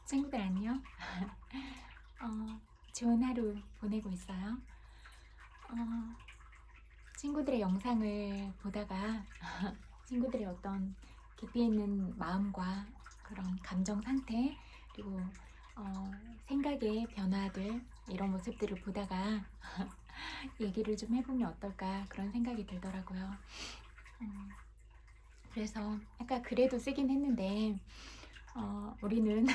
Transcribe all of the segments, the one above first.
친구들 안녕? 좋은 하루 보내고 있어요. 어, 친구들의 영상을 보다가 친구들의 어떤 깊이 있는 마음과 그런 감정 상태, 그리고 생각의 변화들, 이런 모습들을 보다가 얘기를 좀 해보면 어떨까 그런 생각이 들더라고요. 그래서 아까 글에도 쓰긴 했는데 우리는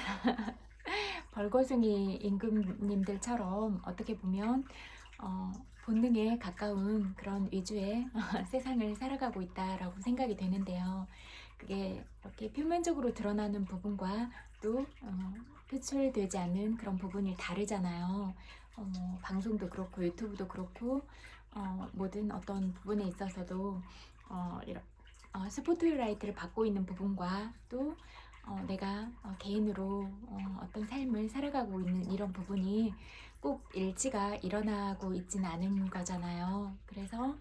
벌거숭이 임금님들처럼 어떻게 보면 어, 본능에 가까운 그런 위주의 세상을 살아가고 있다라고 생각이 되는데요. 그게 이렇게 표면적으로 드러나는 부분과 또 표출되지 않는 그런 부분이 다르잖아요. 뭐 방송도 그렇고 유튜브도 그렇고 모든 어떤 부분에 있어서도 스포트라이트를 받고 있는 부분과 또 내가 개인으로 어떤 삶을 살아가고 있는 이런 부분이 꼭 일치가 일어나고 있지는 않은 거잖아요. 그래서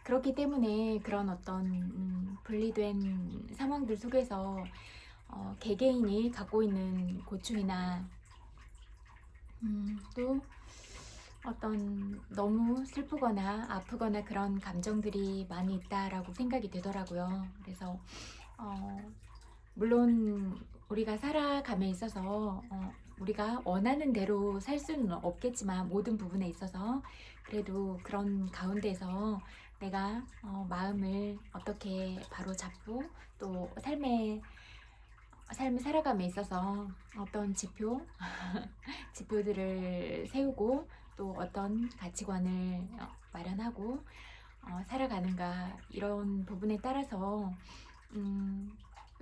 그렇기 때문에 그런 어떤 분리된 상황들 속에서 개개인이 갖고 있는 고충이나 또 어떤 너무 슬프거나 아프거나 그런 감정들이 많이 있다라고 생각이 되더라고요. 그래서 물론 우리가 살아감에 있어서 우리가 원하는 대로 살 수는 없겠지만 모든 부분에 있어서 그래도 그런 가운데서 내가 마음을 어떻게 바로 잡고 또 삶을 살아감에 있어서 어떤 지표들을 세우고 또 어떤 가치관을 마련하고 살아가는가 이런 부분에 따라서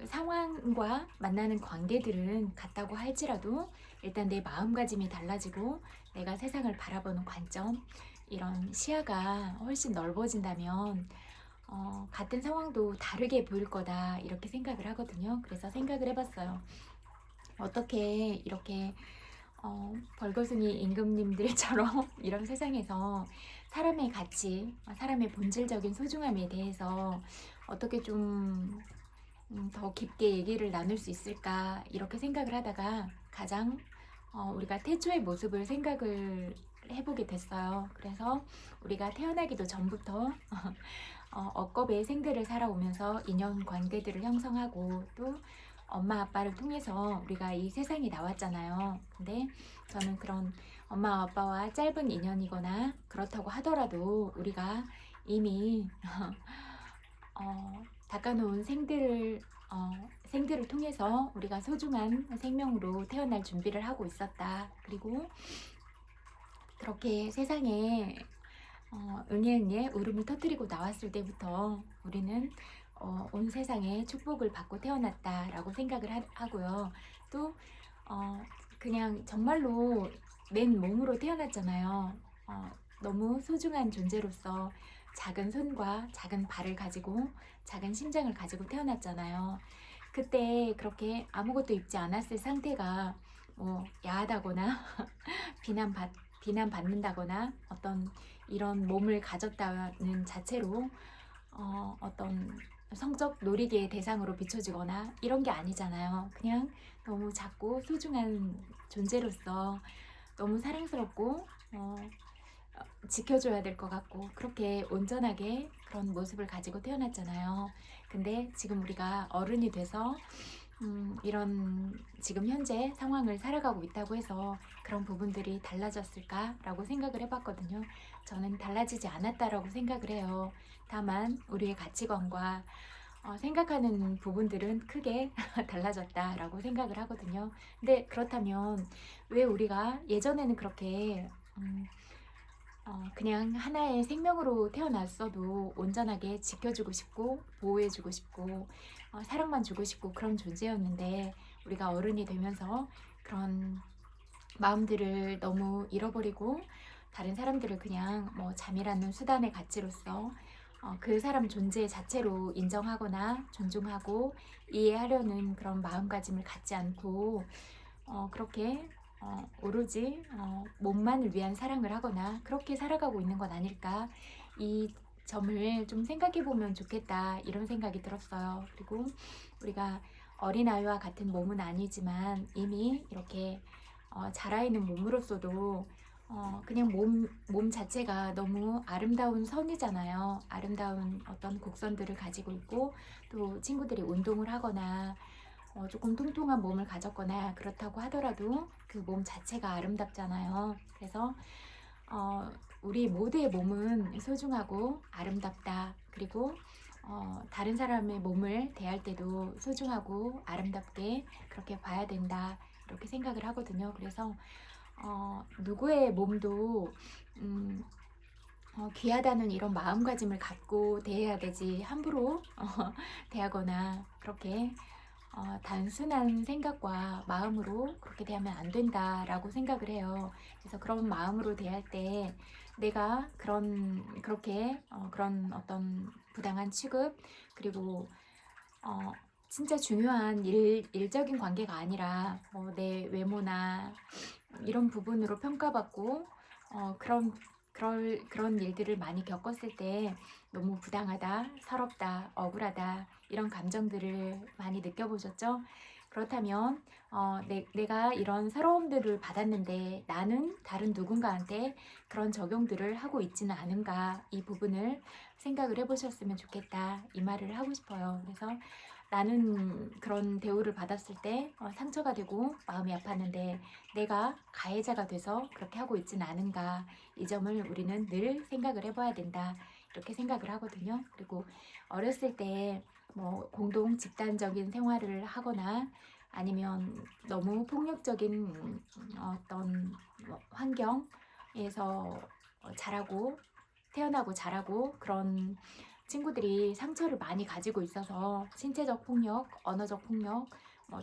상황과 만나는 관계들은 같다고 할지라도 일단 내 마음가짐이 달라지고 내가 세상을 바라보는 관점 이런 시야가 훨씬 넓어진다면 같은 상황도 다르게 보일 거다 이렇게 생각을 하거든요. 그래서 생각을 해봤어요. 어떻게 이렇게 벌거숭이 임금님들처럼 이런 세상에서 사람의 가치, 사람의 본질적인 소중함에 대해서 어떻게 좀 더 깊게 얘기를 나눌 수 있을까 이렇게 생각을 하다가 가장 우리가 태초의 모습을 생각을 해보게 됐어요. 그래서 우리가 태어나기도 전부터 억겁의 생들을 살아오면서 인연 관계들을 형성하고 또 엄마 아빠를 통해서 우리가 이 세상에 나왔잖아요. 근데 저는 그런 엄마 아빠와 짧은 인연이거나 그렇다고 하더라도 우리가 이미 닦아놓은 생들을 통해서 우리가 소중한 생명으로 태어날 준비를 하고 있었다. 그리고 그렇게 세상에 응애응애 울음을 터뜨리고 나왔을 때부터 우리는 온 세상에 축복을 받고 태어났다라고 생각을 하고요. 또 그냥 정말로 맨 몸으로 태어났잖아요. 너무 소중한 존재로서 작은 손과 작은 발을 가지고 작은 심장을 가지고 태어났잖아요. 그때 그렇게 아무것도 입지 않았을 상태가 뭐 야하다거나 비난받 비난받는다거나 어떤 이런 몸을 가졌다는 자체로 어떤 성적 놀이개의 대상으로 비춰지거나 이런 게 아니잖아요. 그냥 너무 작고 소중한 존재로서 너무 사랑스럽고 지켜줘야 될 것 같고 그렇게 온전하게 그런 모습을 가지고 태어났잖아요. 근데 지금 우리가 어른이 돼서 이런 지금 현재 상황을 살아가고 있다고 해서 그런 부분들이 달라졌을까라고 생각을 해봤거든요. 저는 달라지지 않았다라고 생각을 해요. 다만 우리의 가치관과 생각하는 부분들은 크게 달라졌다라고 생각을 하거든요. 근데 그렇다면 왜 우리가 예전에는 그렇게 그냥 하나의 생명으로 태어났어도 온전하게 지켜주고 싶고 보호해주고 싶고 사랑만 주고 싶고 그런 존재였는데 우리가 어른이 되면서 그런 마음들을 너무 잃어버리고 다른 사람들을 그냥 뭐 잠이라는 수단의 가치로서 그 사람 존재 자체로 인정하거나 존중하고 이해하려는 그런 마음가짐을 갖지 않고 그렇게 오로지 몸만을 위한 사랑을 하거나 그렇게 살아가고 있는 건 아닐까 이 점을 좀 생각해 보면 좋겠다 이런 생각이 들었어요. 그리고 우리가 어린아이와 같은 몸은 아니지만 이미 이렇게 자라있는 몸으로서도 그냥 몸 자체가 너무 아름다운 선이잖아요. 아름다운 어떤 곡선들을 가지고 있고, 또 친구들이 운동을 하거나 조금 통통한 몸을 가졌거나 그렇다고 하더라도 그 몸 자체가 아름답잖아요. 그래서 어, 우리 모두의 몸은 소중하고 아름답다. 그리고 다른 사람의 몸을 대할 때도 소중하고 아름답게 그렇게 봐야 된다. 이렇게 생각을 하거든요. 그래서 누구의 몸도 귀하다는 이런 마음가짐을 갖고 대해야 되지, 함부로 대하거나 그렇게 단순한 생각과 마음으로 그렇게 대하면 안 된다라고 생각을 해요. 그래서 그런 마음으로 대할 때 내가 그런 어떤 부당한 취급, 그리고 진짜 중요한 일적인 관계가 아니라 내 외모나 이런 부분으로 평가받고 그런 일들을 많이 겪었을 때 너무 부당하다, 서럽다, 억울하다 이런 감정들을 많이 느껴보셨죠? 그렇다면 내가 이런 서러움들을 받았는데 나는 다른 누군가한테 그런 적용들을 하고 있지는 않은가, 이 부분을 생각을 해보셨으면 좋겠다, 이 말을 하고 싶어요. 그래서 나는 그런 대우를 받았을 때 상처가 되고 마음이 아팠는데 내가 가해자가 돼서 그렇게 하고 있지는 않은가, 이 점을 우리는 늘 생각을 해봐야 된다, 이렇게 생각을 하거든요. 그리고 어렸을 때 공동 집단적인 생활을 하거나 아니면 너무 폭력적인 어떤 환경에서 태어나고 자라고 그런 친구들이 상처를 많이 가지고 있어서 신체적 폭력, 언어적 폭력,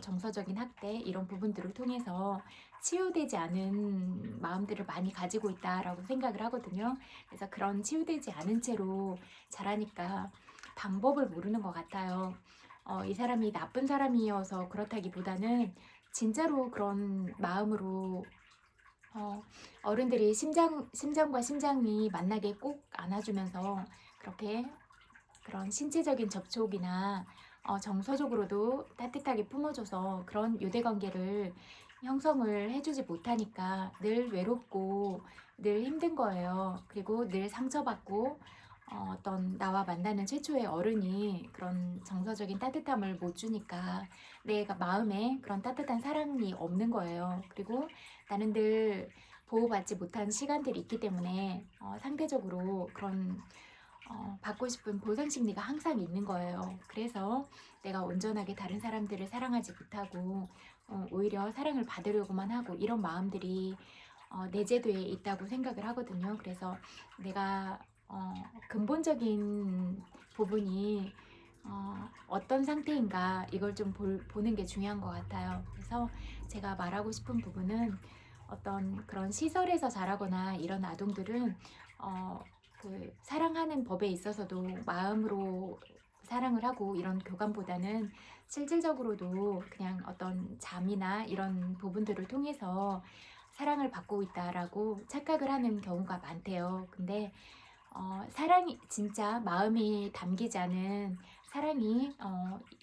정서적인 학대 이런 부분들을 통해서 치유되지 않은 마음들을 많이 가지고 있다라고 생각을 하거든요. 그래서 그런 치유되지 않은 채로 자라니까 방법을 모르는 것 같아요. 이 사람이 나쁜 사람이어서 그렇다기보다는 진짜로 그런 마음으로 어른들이 심장과 심장이 만나게 꼭 안아주면서 그렇게 그런 신체적인 접촉이나 정서적으로도 따뜻하게 품어줘서 그런 유대관계를 형성을 해주지 못하니까 늘 외롭고 늘 힘든 거예요. 그리고 늘 상처받고 어떤 나와 만나는 최초의 어른이 그런 정서적인 따뜻함을 못 주니까 내가 마음에 그런 따뜻한 사랑이 없는 거예요. 그리고 나는 늘 보호받지 못한 시간들이 있기 때문에 상대적으로 그런 받고 싶은 보상 심리가 항상 있는 거예요. 그래서 내가 온전하게 다른 사람들을 사랑하지 못하고 오히려 사랑을 받으려고만 하고 이런 마음들이 내재되어 있다고 생각을 하거든요. 그래서 내가 근본적인 부분이 어떤 상태인가 이걸 좀 보는 게 중요한 것 같아요. 그래서 제가 말하고 싶은 부분은 어떤 그런 시설에서 자라거나 이런 아동들은 그 사랑하는 법에 있어서도 마음으로 사랑을 하고 이런 교감보다는 실질적으로도 그냥 어떤 잠이나 이런 부분들을 통해서 사랑을 받고 있다라고 착각을 하는 경우가 많대요. 근데 사랑이 진짜 마음이 담기지 않은 사랑이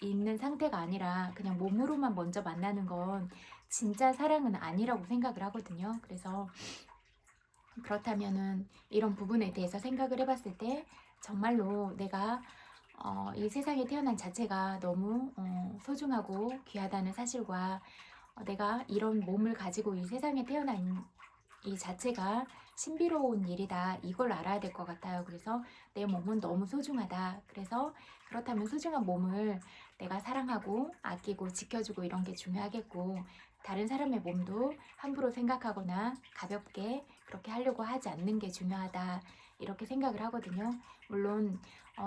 있는 상태가 아니라 그냥 몸으로만 먼저 만나는 건 진짜 사랑은 아니라고 생각을 하거든요. 그래서 그렇다면은 이런 부분에 대해서 생각을 해봤을 때 정말로 내가 이 세상에 태어난 자체가 너무 소중하고 귀하다는 사실과 내가 이런 몸을 가지고 이 세상에 태어난 이 자체가 신비로운 일이다, 이걸 알아야 될 것 같아요. 그래서 내 몸은 너무 소중하다. 그래서 그렇다면 소중한 몸을 내가 사랑하고 아끼고 지켜주고 이런 게 중요하겠고, 다른 사람의 몸도 함부로 생각하거나 가볍게 그렇게 하려고 하지 않는 게 중요하다, 이렇게 생각을 하거든요. 물론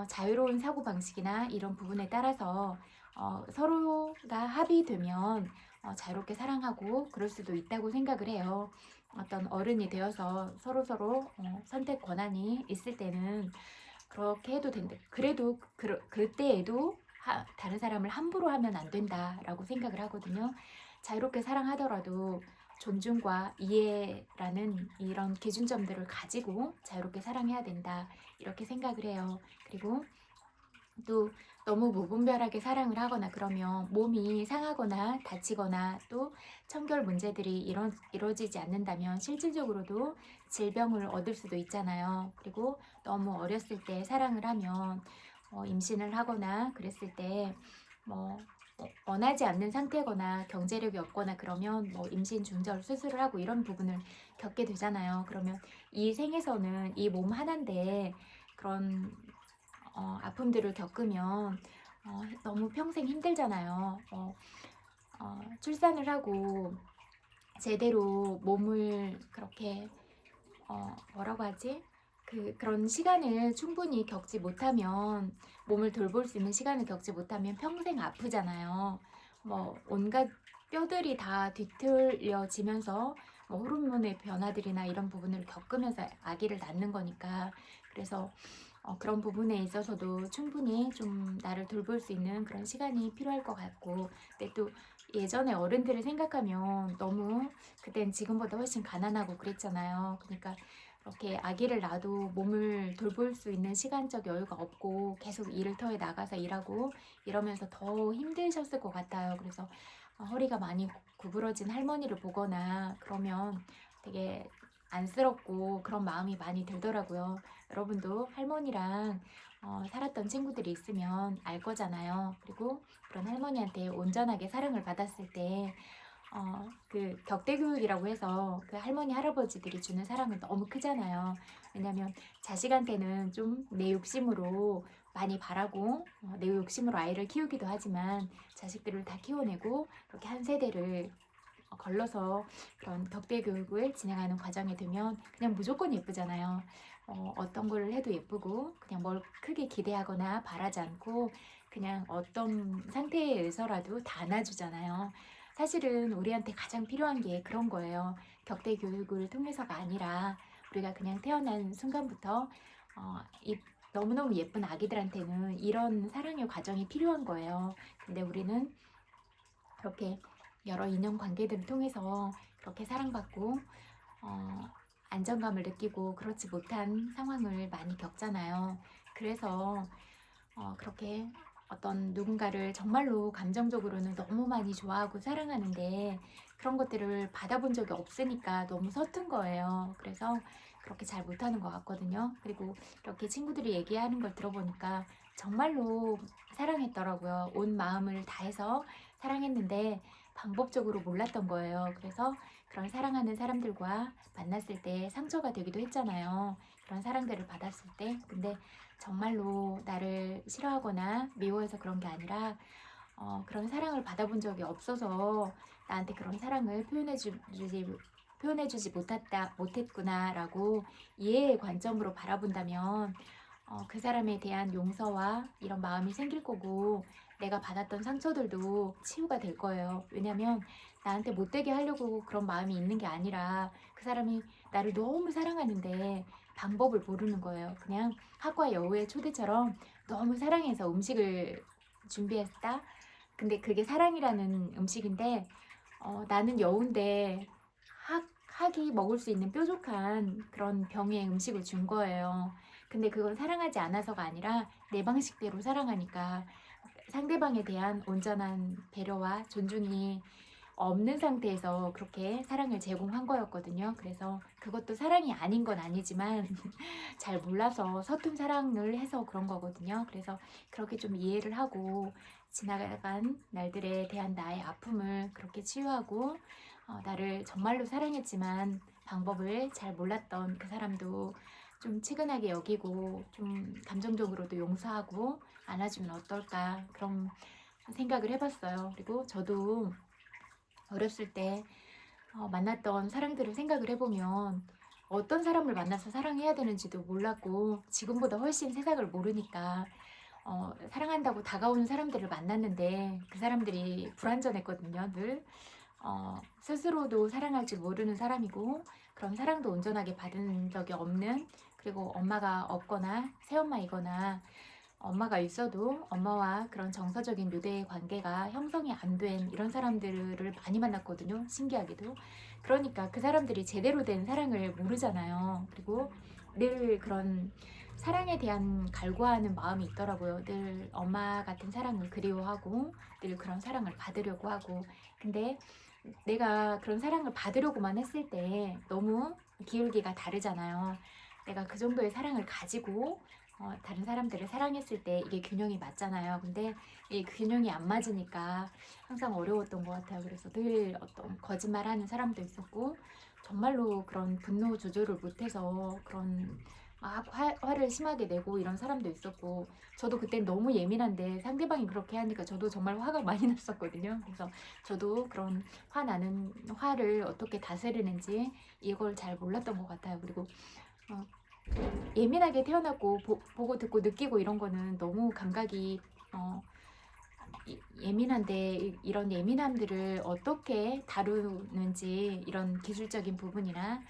자유로운 사고방식이나 이런 부분에 따라서 서로가 합의되면 자유롭게 사랑하고 그럴 수도 있다고 생각을 해요. 어떤 어른이 되어서 서로 선택 권한이 있을 때는 그렇게 해도 된다. 그래도 그때에도 다른 사람을 함부로 하면 안 된다라고 생각을 하거든요. 자유롭게 사랑하더라도 존중과 이해라는 이런 기준점들을 가지고 자유롭게 사랑해야 된다, 이렇게 생각을 해요. 그리고 또 너무 무분별하게 사랑을 하거나 그러면 몸이 상하거나 다치거나 또 청결 문제들이 이루어지지 않는다면 실질적으로도 질병을 얻을 수도 있잖아요. 그리고 너무 어렸을 때 사랑을 하면 임신을 하거나 그랬을 때 뭐 원하지 않는 상태거나 경제력이 없거나 그러면 뭐 임신 중절 수술을 하고 이런 부분을 겪게 되잖아요. 그러면 이 생에서는 이 몸 하나인데 그런 아픔들을 겪으면 너무 평생 힘들잖아요. 출산을 하고 제대로 몸을 그렇게 뭐라고 하지? 그런 시간을 충분히 겪지 못하면 몸을 돌볼 수 있는 시간을 겪지 못하면 평생 아프잖아요. 뭐 온갖 뼈들이 다 뒤틀려지면서 뭐 호르몬의 변화들이나 이런 부분을 겪으면서 아기를 낳는 거니까 그래서 그런 부분에 있어서도 충분히 좀 나를 돌볼 수 있는 그런 시간이 필요할 것 같고 근데 또 예전에 어른들을 생각하면 너무 그땐 지금보다 훨씬 가난하고 그랬잖아요. 그러니까 이렇게 아기를 낳아도 몸을 돌볼 수 있는 시간적 여유가 없고 계속 일터에 나가서 일하고 이러면서 더 힘드셨을 것 같아요. 그래서 허리가 많이 구부러진 할머니를 보거나 그러면 되게 안쓰럽고 그런 마음이 많이 들더라고요. 여러분도 할머니랑 살았던 친구들이 있으면 알 거잖아요. 그리고 그런 할머니한테 온전하게 사랑을 받았을 때 그 격대교육이라고 해서 그 할머니 할아버지들이 주는 사랑은 너무 크잖아요. 왜냐면 자식한테는 좀 내 욕심으로 많이 바라고 내 욕심으로 아이를 키우기도 하지만 자식들을 다 키워내고 그렇게 한 세대를 걸러서 그런 격대 교육을 진행하는 과정에 되면 그냥 무조건 예쁘잖아요. 어떤 걸 해도 예쁘고 그냥 뭘 크게 기대하거나 바라지 않고 그냥 어떤 상태에서라도 다 안아주잖아요. 사실은 우리한테 가장 필요한 게 그런 거예요. 격대 교육을 통해서가 아니라 우리가 그냥 태어난 순간부터 너무너무 예쁜 아기들한테는 이런 사랑의 과정이 필요한 거예요. 근데 우리는 그렇게 여러 인연 관계들을 통해서 그렇게 사랑받고 안정감을 느끼고 그렇지 못한 상황을 많이 겪잖아요. 그래서 그렇게 어떤 누군가를 정말로 감정적으로는 너무 많이 좋아하고 사랑하는데 그런 것들을 받아본 적이 없으니까 너무 서툰 거예요. 그래서 그렇게 잘 못하는 것 같거든요. 그리고 이렇게 친구들이 얘기하는 걸 들어보니까 정말로 사랑했더라고요. 온 마음을 다해서 사랑했는데 방법적으로 몰랐던 거예요. 그래서 그런 사랑하는 사람들과 만났을 때 상처가 되기도 했잖아요. 그런 사랑들을 받았을 때. 근데 정말로 나를 싫어하거나 미워해서 그런 게 아니라 그런 사랑을 받아본 적이 없어서 나한테 그런 사랑을 표현해주지 못했구나라고 이해의 관점으로 바라본다면 그 사람에 대한 용서와 이런 마음이 생길 거고 내가 받았던 상처들도 치유가 될 거예요. 왜냐면 나한테 못되게 하려고 그런 마음이 있는 게 아니라 그 사람이 나를 너무 사랑하는데 방법을 모르는 거예요. 그냥 학과 여우의 초대처럼 너무 사랑해서 음식을 준비했다. 근데 그게 사랑이라는 음식인데 나는 여우인데 학이 먹을 수 있는 뾰족한 그런 병의 음식을 준 거예요. 근데 그건 사랑하지 않아서가 아니라 내 방식대로 사랑하니까 상대방에 대한 온전한 배려와 존중이 없는 상태에서 그렇게 사랑을 제공한 거였거든요. 그래서 그것도 사랑이 아닌 건 아니지만 잘 몰라서 서툰 사랑을 해서 그런 거거든요. 그래서 그렇게 좀 이해를 하고 지나간 날들에 대한 나의 아픔을 그렇게 치유하고 나를 정말로 사랑했지만 방법을 잘 몰랐던 그 사람도 좀 치근하게 여기고 좀 감정적으로도 용서하고 안아주면 어떨까 그런 생각을 해봤어요. 그리고 저도 어렸을 때 만났던 사랑들을 생각을 해보면 어떤 사람을 만나서 사랑해야 되는지도 몰랐고 지금보다 훨씬 세상을 모르니까 사랑한다고 다가오는 사람들을 만났는데 그 사람들이 불완전했거든요. 늘 스스로도 사랑할 줄 모르는 사람이고 그런 사랑도 온전하게 받은 적이 없는 그리고 엄마가 없거나 새엄마이거나 엄마가 있어도 엄마와 그런 정서적인 유대의 관계가 형성이 안 된 이런 사람들을 많이 만났거든요. 신기하게도. 그러니까 그 사람들이 제대로 된 사랑을 모르잖아요. 그리고 늘 그런 사랑에 대한 갈구하는 마음이 있더라고요. 늘 엄마 같은 사랑을 그리워하고 늘 그런 사랑을 받으려고 하고. 근데 내가 그런 사랑을 받으려고만 했을 때 너무 기울기가 다르잖아요. 내가 그 정도의 사랑을 가지고 다른 사람들을 사랑했을 때 이게 균형이 맞잖아요. 근데 이 균형이 안 맞으니까 항상 어려웠던 것 같아요. 그래서 늘 어떤 거짓말하는 사람도 있었고, 정말로 그런 분노 조절을 못해서 그런 막 화를 심하게 내고 이런 사람도 있었고, 저도 그땐 너무 예민한데 상대방이 그렇게 하니까 저도 정말 화가 많이 났었거든요. 그래서 저도 그런 화나는 화를 어떻게 다스리는지 이걸 잘 몰랐던 것 같아요. 그리고 어, 예민하게 태어났고 보고 듣고 느끼고 이런 거는 너무 감각이 예민한데, 이런 예민함들을 어떻게 다루는지 이런 기술적인 부분이나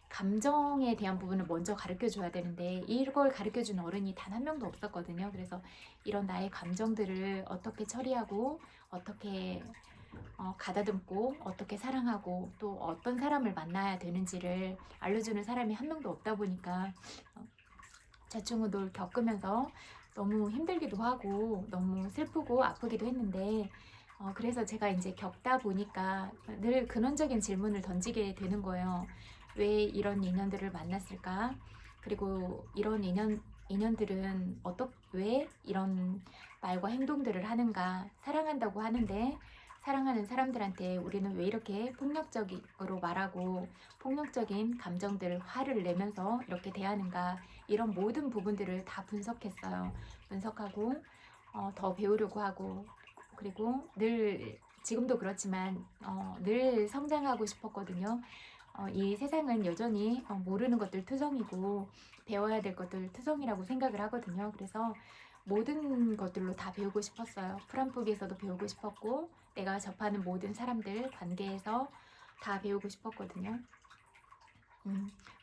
감정에 대한 부분을 먼저 가르쳐 줘야 되는데 이걸 가르쳐 준 어른이 단 한 명도 없었거든요. 그래서 이런 나의 감정들을 어떻게 처리하고 어떻게 가다듬고 어떻게 사랑하고 또 어떤 사람을 만나야 되는지를 알려주는 사람이 한 명도 없다 보니까 좌충우돌 겪으면서 너무 힘들기도 하고 너무 슬프고 아프기도 했는데, 그래서 제가 이제 겪다 보니까 늘 근원적인 질문을 던지게 되는 거예요. 왜 이런 인연들을 만났을까? 그리고 이런 인연들은 왜 이런 말과 행동들을 하는가? 사랑한다고 하는데 사랑하는 사람들한테 우리는 왜 이렇게 폭력적으로 말하고 폭력적인 감정들, 화를 내면서 이렇게 대하는가? 이런 모든 부분들을 다 분석했어요. 분석하고 더 배우려고 하고, 그리고 늘 지금도 그렇지만 늘 성장하고 싶었거든요. 이 세상은 여전히 모르는 것들 투성이고 배워야 될 것들 투성이라고 생각을 하거든요. 그래서 모든 것들로 다 배우고 싶었어요. 프랑프기에서도 배우고 싶었고 내가 접하는 모든 사람들 관계에서 다 배우고 싶었거든요.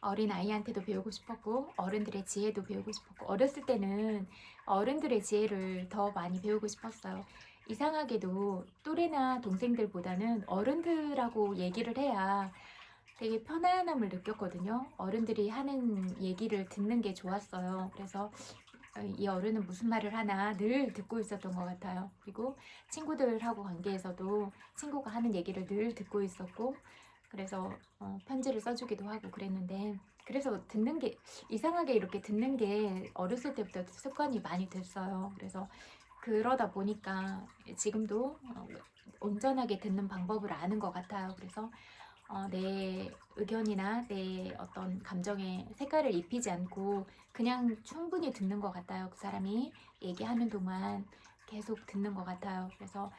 어린 아이한테도 배우고 싶었고 어른들의 지혜도 배우고 싶었고, 어렸을 때는 어른들의 지혜를 더 많이 배우고 싶었어요. 이상하게도 또래나 동생들보다는 어른들하고 얘기를 해야 되게 편안함을 느꼈거든요. 어른들이 하는 얘기를 듣는 게 좋았어요. 그래서 이 어른은 무슨 말을 하나 늘 듣고 있었던 것 같아요. 그리고 친구들하고 관계에서도 친구가 하는 얘기를 늘 듣고 있었고, 그래서 편지를 써주기도 하고 그랬는데, 그래서 듣는 게 이상하게 이렇게 듣는 게 어렸을 때부터 습관이 많이 됐어요. 그래서 그러다 보니까 지금도 온전하게 듣는 방법을 아는 것 같아요. 그래서 내 의견이나 내 어떤 감정에 색깔을 입히지 않고 그냥 충분히 듣는 것 같아요. 그 사람이 얘기하는 동안 계속 듣는 것 같아요. 그래서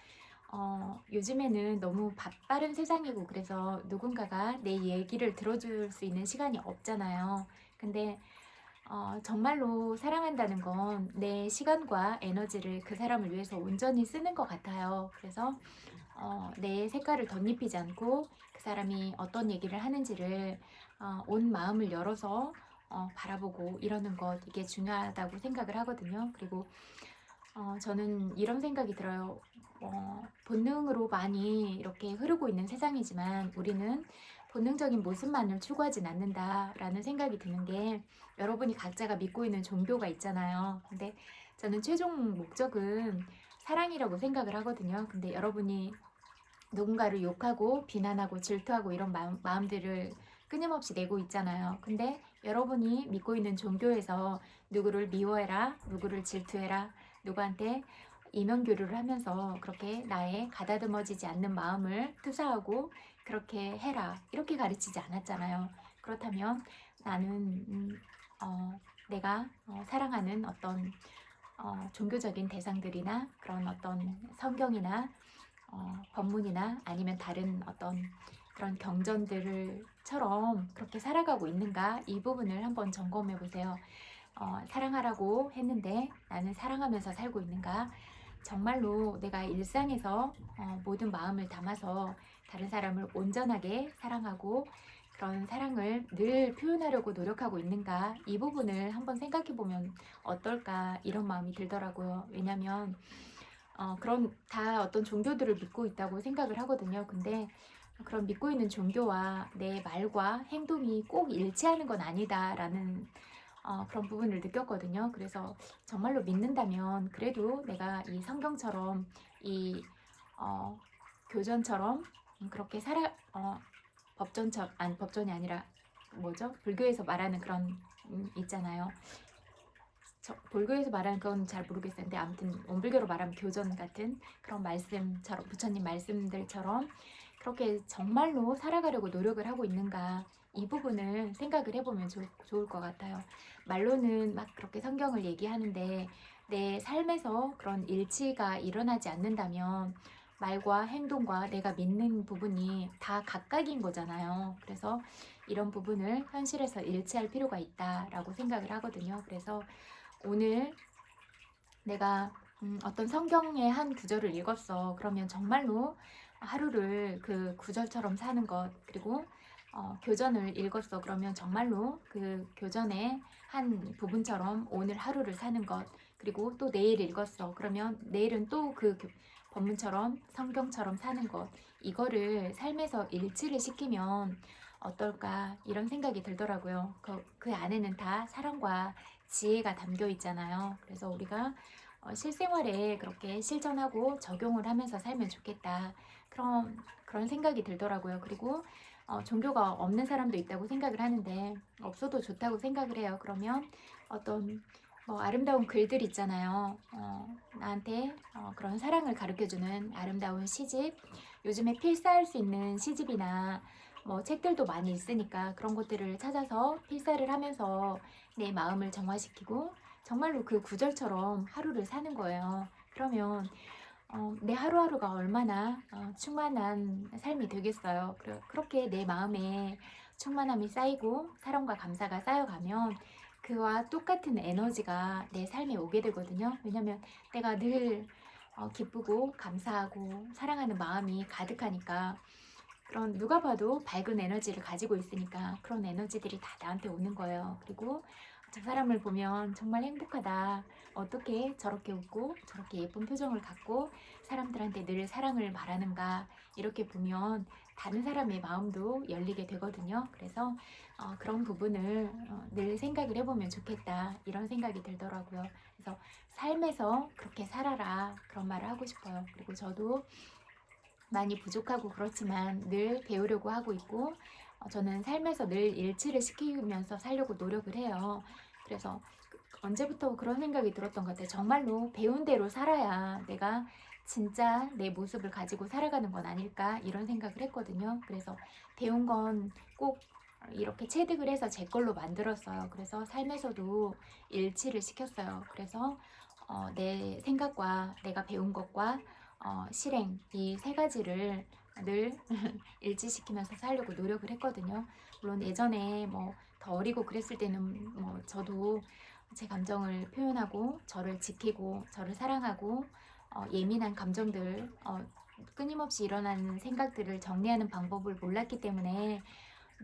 요즘에는 너무 바빠른 세상이고 그래서 누군가가 내 얘기를 들어줄 수 있는 시간이 없잖아요. 근데 정말로 사랑한다는 건 내 시간과 에너지를 그 사람을 위해서 온전히 쓰는 것 같아요. 그래서 내 색깔을 덧입히지 않고 그 사람이 어떤 얘기를 하는지를 온 마음을 열어서 바라보고 이러는 것, 이게 중요하다고 생각을 하거든요. 그리고 저는 이런 생각이 들어요. 본능으로 많이 이렇게 흐르고 있는 세상이지만 우리는 본능적인 모습만을 추구하진 않는다라는 생각이 드는 게, 여러분이 각자가 믿고 있는 종교가 있잖아요. 근데 저는 최종 목적은 사랑이라고 생각을 하거든요. 근데 여러분이 누군가를 욕하고 비난하고 질투하고 이런 마음들을 끊임없이 내고 있잖아요. 근데 여러분이 믿고 있는 종교에서 누구를 미워해라, 누구를 질투해라, 누구한테 이면교류를 하면서 그렇게 나의 가다듬어지지 않는 마음을 투사하고 그렇게 해라, 이렇게 가르치지 않았잖아요. 그렇다면 나는 내가 사랑하는 어떤 종교적인 대상들이나 그런 어떤 성경이나 법문이나 아니면 다른 어떤 그런 경전들처럼 그렇게 살아가고 있는가, 이 부분을 한번 점검해 보세요. 사랑하라고 했는데 나는 사랑하면서 살고 있는가? 정말로 내가 일상에서 모든 마음을 담아서 다른 사람을 온전하게 사랑하고 그런 사랑을 늘 표현하려고 노력하고 있는가? 이 부분을 한번 생각해 보면 어떨까, 이런 마음이 들더라고요. 왜냐면 그런 다 어떤 종교들을 믿고 있다고 생각을 하거든요. 근데 그런 믿고 있는 종교와 내 말과 행동이 꼭 일치하는 건 아니다라는 그런 부분을 느꼈거든요. 그래서 정말로 믿는다면 그래도 내가 이 성경처럼 이 어, 교전처럼 그렇게 법전처럼 아니 법전이 아니라 뭐죠? 불교에서 말하는 그런 있잖아요. 불교에서 말하는 건 잘 모르겠어요. 근데 아무튼 원불교로 말하면 교전 같은 그런 말씀처럼 부처님 말씀들처럼 그렇게 정말로 살아가려고 노력을 하고 있는가 이 부분을 생각을 해보면 좋을 것 같아요. 말로는 막 그렇게 성경을 얘기하는데 내 삶에서 그런 일치가 일어나지 않는다면 말과 행동과 내가 믿는 부분이 다 각각인 거잖아요. 그래서 이런 부분을 현실에서 일치할 필요가 있다라고 생각을 하거든요. 그래서 오늘 내가 어떤 성경의 한 구절을 읽었어. 그러면 정말로 하루를 그 구절처럼 사는 것, 그리고 교전을 읽었어. 그러면 정말로 그 교전의 한 부분처럼 오늘 하루를 사는 것, 그리고 또 내일 읽었어. 그러면 내일은 또 그 본문처럼 성경처럼 사는 것, 이거를 삶에서 일치를 시키면 어떨까 이런 생각이 들더라고요. 그 안에는 다 사랑과 지혜가 담겨 있잖아요. 그래서 우리가 실생활에 그렇게 실천하고 적용을 하면서 살면 좋겠다. 그런 생각이 들더라고요. 그리고 종교가 없는 사람도 있다고 생각을 하는데 없어도 좋다고 생각을 해요. 그러면 어떤 아름다운 글들 있잖아요. 나한테 그런 사랑을 가르쳐주는 아름다운 시집, 요즘에 필사할 수 있는 시집이나 책들도 많이 있으니까 그런 것들을 찾아서 필사를 하면서 내 마음을 정화시키고 정말로 그 구절처럼 하루를 사는 거예요. 그러면 내 하루하루가 얼마나 충만한 삶이 되겠어요. 그렇게 내 마음에 충만함이 쌓이고 사랑과 감사가 쌓여가면 그와 똑같은 에너지가 내 삶에 오게 되거든요. 왜냐면 내가 늘 기쁘고 감사하고 사랑하는 마음이 가득하니까 그런 누가 봐도 밝은 에너지를 가지고 있으니까 그런 에너지들이 다 나한테 오는 거예요. 그리고 저 사람을 보면 정말 행복하다. 어떻게 저렇게 웃고 저렇게 예쁜 표정을 갖고 사람들한테 늘 사랑을 말하는가 이렇게 보면 다른 사람의 마음도 열리게 되거든요. 그래서 그런 부분을 늘 생각을 해보면 좋겠다 이런 생각이 들더라고요. 그래서 삶에서 그렇게 살아라 그런 말을 하고 싶어요. 그리고 저도 많이 부족하고 그렇지만 늘 배우려고 하고 있고 저는 삶에서 늘 일치를 시키면서 살려고 노력을 해요. 그래서 언제부터 그런 생각이 들었던 것 같아요. 정말로 배운 대로 살아야 내가 진짜 내 모습을 가지고 살아가는 건 아닐까 이런 생각을 했거든요. 그래서 배운 건 꼭 이렇게 체득을 해서 제 걸로 만들었어요. 그래서 삶에서도 일치를 시켰어요. 그래서 내 생각과 내가 배운 것과 실행 이 세 가지를 늘 일치시키면서 살려고 노력을 했거든요. 물론 예전에 더 어리고 그랬을 때는 저도 제 감정을 표현하고 저를 지키고 저를 사랑하고 예민한 감정들 끊임없이 일어나는 생각들을 정리하는 방법을 몰랐기 때문에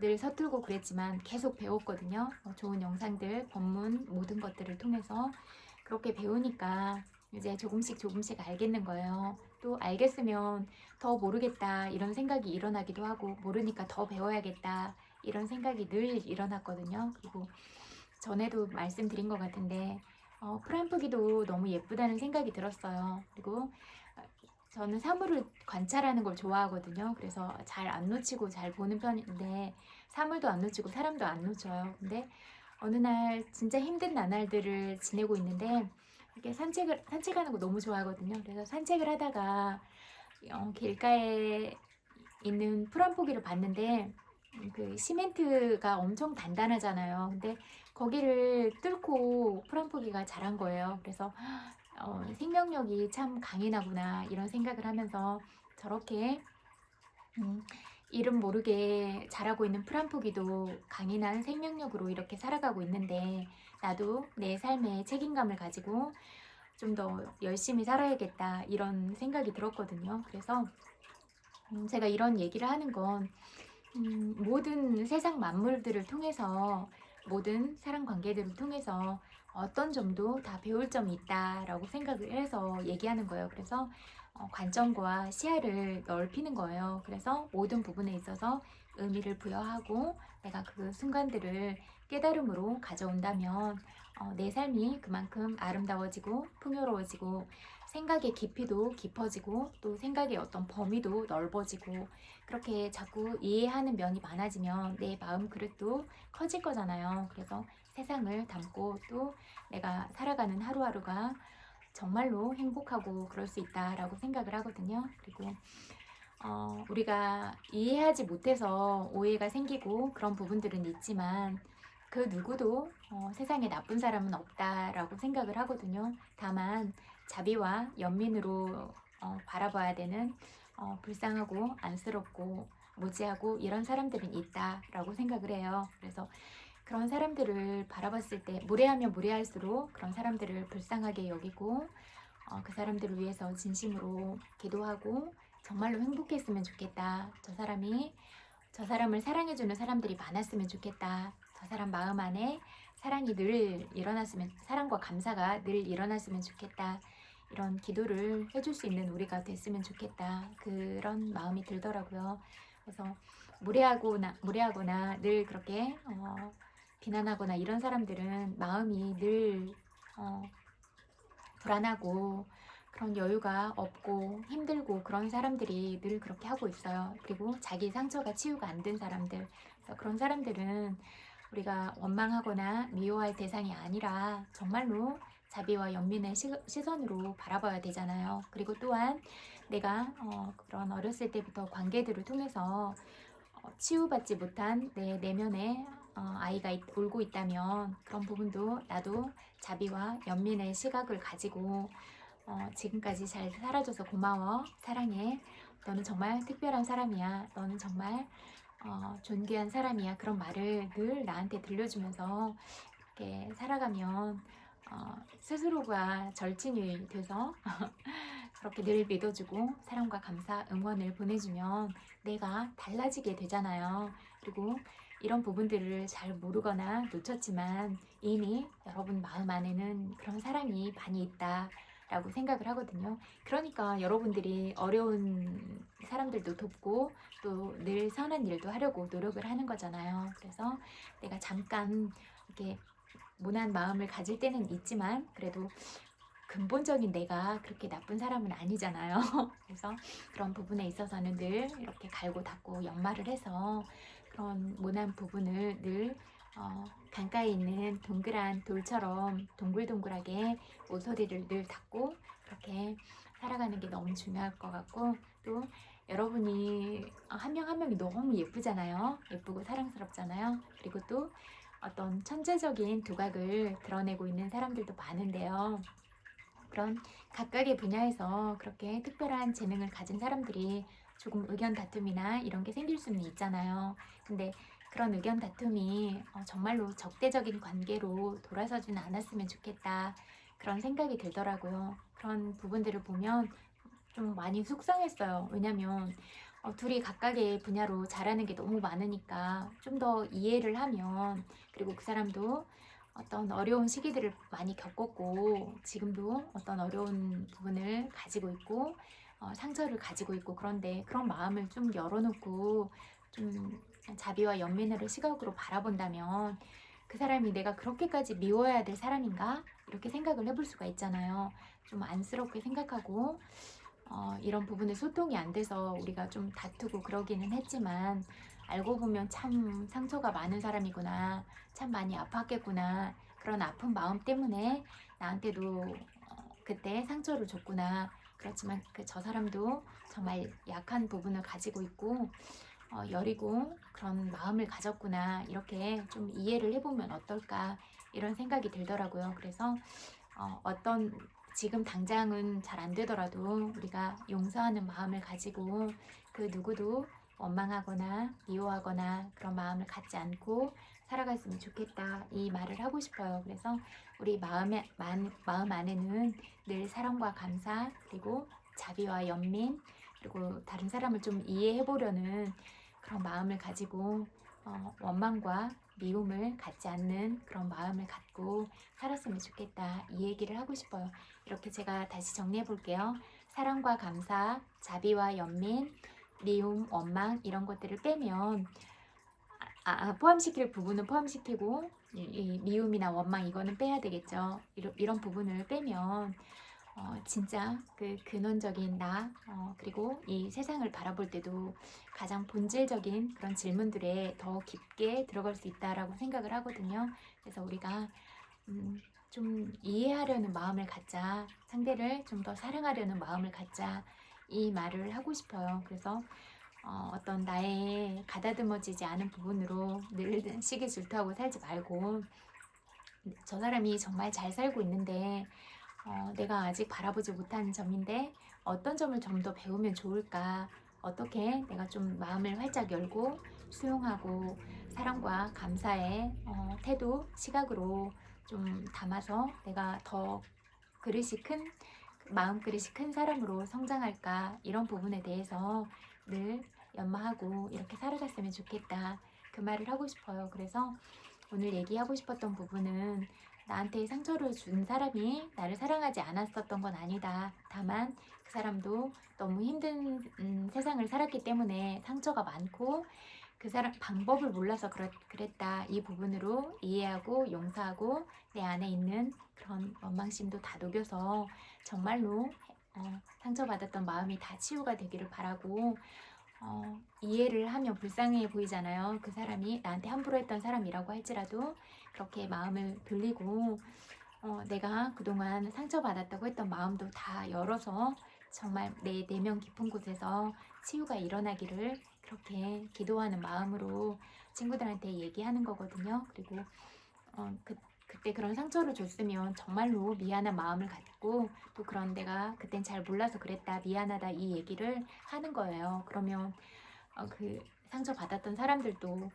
늘 서툴고 그랬지만 계속 배웠거든요. 좋은 영상들, 법문 모든 것들을 통해서 그렇게 배우니까 이제 조금씩 조금씩 알겠는 거예요. 또 알겠으면 더 모르겠다 이런 생각이 일어나기도 하고 모르니까 더 배워야겠다 이런 생각이 늘 일어났거든요. 그리고 전에도 말씀드린 것 같은데 프란프기도 너무 예쁘다는 생각이 들었어요. 그리고 저는 사물을 관찰하는 걸 좋아하거든요. 그래서 잘 안 놓치고 잘 보는 편인데 사물도 안 놓치고 사람도 안 놓쳐요. 근데 어느 날 진짜 힘든 나날들을 지내고 있는데 이렇게 산책하는 거 너무 좋아하거든요. 그래서 산책을 하다가 길가에 있는 풀한포기를 봤는데 그 시멘트가 엄청 단단하잖아요. 근데 거기를 뚫고 풀한포기가 자란 거예요. 그래서 생명력이 참 강인하구나 이런 생각을 하면서 저렇게 이름 모르게 자라고 있는 풀한포기도 강인한 생명력으로 이렇게 살아가고 있는데 나도 내 삶에 책임감을 가지고 좀 더 열심히 살아야겠다 이런 생각이 들었거든요. 그래서 제가 이런 얘기를 하는 건 모든 세상 만물들을 통해서 모든 사람 관계들을 통해서 어떤 점도 다 배울 점이 있다라고 생각을 해서 얘기하는 거예요. 그래서 관점과 시야를 넓히는 거예요. 그래서 모든 부분에 있어서 의미를 부여하고 내가 그 순간들을 깨달음으로 가져온다면 내 삶이 그만큼 아름다워지고 풍요로워지고 생각의 깊이도 깊어지고 또 생각의 어떤 범위도 넓어지고 그렇게 자꾸 이해하는 면이 많아지면 내 마음 그릇도 커질 거잖아요. 그래서 세상을 담고 또 내가 살아가는 하루하루가 정말로 행복하고 그럴 수 있다라고 생각을 하거든요. 그리고 우리가 이해하지 못해서 오해가 생기고 그런 부분들은 있지만 그 누구도 세상에 나쁜 사람은 없다라고 생각을 하거든요. 다만 자비와 연민으로 바라봐야 되는 불쌍하고 안쓰럽고 무지하고 이런 사람들은 있다라고 생각을 해요. 그래서 그런 사람들을 바라봤을 때 무례하면 무례할수록 그런 사람들을 불쌍하게 여기고 그 사람들을 위해서 진심으로 기도하고 정말로 행복했으면 좋겠다. 저 사람을 사랑해주는 사람들이 많았으면 좋겠다. 저 사람 마음 안에 사랑이 늘 일어났으면, 사랑과 감사가 늘 일어났으면 좋겠다. 이런 기도를 해줄 수 있는 우리가 됐으면 좋겠다. 그런 마음이 들더라고요. 그래서 무례하거나 늘 그렇게 비난하거나 이런 사람들은 마음이 늘 불안하고 그런 여유가 없고 힘들고 그런 사람들이 늘 그렇게 하고 있어요. 그리고 자기 상처가 치유가 안 된 사람들, 그래서 그런 사람들은 우리가 원망하거나 미워할 대상이 아니라 정말로 자비와 연민의 시선으로 바라봐야 되잖아요. 그리고 또한 내가 그런 어렸을 때부터 관계들을 통해서 치유받지 못한 내 내면에 아이가 울고 있다면 그런 부분도 나도 자비와 연민의 시각을 가지고 지금까지 잘 살아줘서 고마워, 사랑해, 너는 정말 특별한 사람이야, 너는 정말 존귀한 사람이야, 그런 말을 늘 나한테 들려주면서 이렇게 살아가면 스스로가 절친이 돼서 그렇게 늘 믿어주고 사랑과 감사, 응원을 보내주면 내가 달라지게 되잖아요. 그리고 이런 부분들을 잘 모르거나 놓쳤지만 이미 여러분 마음 안에는 그런 사랑이 많이 있다 라고 생각을 하거든요. 그러니까 여러분들이 어려운 사람들도 돕고 또 늘 선한 일도 하려고 노력을 하는 거잖아요. 그래서 내가 잠깐 이렇게 모난 마음을 가질 때는 있지만 그래도 근본적인 내가 그렇게 나쁜 사람은 아니잖아요. 그래서 그런 부분에 있어서는 늘 이렇게 갈고 닦고 연마를 해서 그런 모난 부분을 늘 강가에 있는 동그란 돌처럼 동글동글하게 모서리를 늘 닦고 그렇게 살아가는 게 너무 중요할 것 같고, 또 여러분이 한 명 한 명이 너무 예쁘잖아요. 예쁘고 사랑스럽잖아요. 그리고 또 어떤 천재적인 두각을 드러내고 있는 사람들도 많은데요. 그런 각각의 분야에서 그렇게 특별한 재능을 가진 사람들이 조금 의견 다툼이나 이런 게 생길 수는 있잖아요. 근데 그런 의견 다툼이 정말로 적대적인 관계로 돌아서지는 않았으면 좋겠다. 그런 생각이 들더라고요. 그런 부분들을 보면 좀 많이 속상했어요. 왜냐면 둘이 각각의 분야로 잘하는 게 너무 많으니까 좀 더 이해를 하면, 그리고 그 사람도 어떤 어려운 시기들을 많이 겪었고 지금도 어떤 어려운 부분을 가지고 있고 상처를 가지고 있고, 그런데 그런 마음을 좀 열어놓고 좀 자비와 연민의 시각으로 바라본다면 그 사람이 내가 그렇게까지 미워해야 될 사람인가? 이렇게 생각을 해볼 수가 있잖아요. 좀 안쓰럽게 생각하고 이런 부분에 소통이 안 돼서 우리가 좀 다투고 그러기는 했지만 알고 보면 참 상처가 많은 사람이구나, 참 많이 아팠겠구나, 그런 아픈 마음 때문에 나한테도 그때 상처를 줬구나. 그렇지만 저 사람도 정말 약한 부분을 가지고 있고 여리고 그런 마음을 가졌구나, 이렇게 좀 이해를 해보면 어떨까, 이런 생각이 들더라고요. 그래서 어떤 지금 당장은 잘 안 되더라도 우리가 용서하는 마음을 가지고 그 누구도 원망하거나 미워하거나 그런 마음을 갖지 않고 살아갔으면 좋겠다, 이 말을 하고 싶어요. 그래서 우리 마음 안에는 늘 사랑과 감사, 그리고 자비와 연민, 그리고 다른 사람을 좀 이해해 보려는 그런 마음을 가지고 원망과 미움을 갖지 않는 그런 마음을 갖고 살았으면 좋겠다, 이 얘기를 하고 싶어요. 이렇게 제가 다시 정리해 볼게요. 사랑과 감사, 자비와 연민, 미움, 원망, 이런 것들을 빼면 포함시킬 부분은 포함시키고 이 미움이나 원망 이거는 빼야 되겠죠. 이런 부분을 빼면 진짜 그 근원적인 나, 그리고 이 세상을 바라볼 때도 가장 본질적인 그런 질문들에 더 깊게 들어갈 수 있다라고 생각을 하거든요. 그래서 우리가 좀 이해하려는 마음을 갖자, 상대를 좀 더 사랑하려는 마음을 갖자, 이 말을 하고 싶어요. 그래서 어떤 나의 가다듬어지지 않은 부분으로 늘 시기 질투하고 살지 말고, 저 사람이 정말 잘 살고 있는데 내가 아직 바라보지 못한 점인데 어떤 점을 좀 더 배우면 좋을까? 어떻게 내가 좀 마음을 활짝 열고 수용하고 사랑과 감사의 태도, 시각으로 좀 담아서 내가 더 그릇이 큰, 마음 그릇이 큰 사람으로 성장할까? 이런 부분에 대해서 늘 연마하고 이렇게 살아갔으면 좋겠다. 그 말을 하고 싶어요. 그래서 오늘 얘기하고 싶었던 부분은 나한테 상처를 준 사람이 나를 사랑하지 않았었던 건 아니다. 다만 그 사람도 너무 힘든 세상을 살았기 때문에 상처가 많고 그 사람 방법을 몰라서 그랬다. 이 부분으로 이해하고 용서하고 내 안에 있는 그런 원망심도 다 녹여서 정말로 상처받았던 마음이 다 치유가 되기를 바라고, 이해를 하면 불쌍해 보이잖아요. 그 사람이 나한테 함부로 했던 사람이라고 할지라도 그렇게 마음을 돌리고 내가 그동안 상처받았다고 했던 마음도 다 열어서 정말 내 내면 깊은 곳에서 치유가 일어나기를 그렇게 기도하는 마음으로 친구들한테 얘기하는 거거든요. 그리고 그때 그런 상처를 줬으면 정말로 미안한 마음을 갖고, 또 그런 내가 그땐 잘 몰라서 그랬다, 미안하다, 이 얘기를 하는 거예요. 그러면 그 상처받았던 사람들도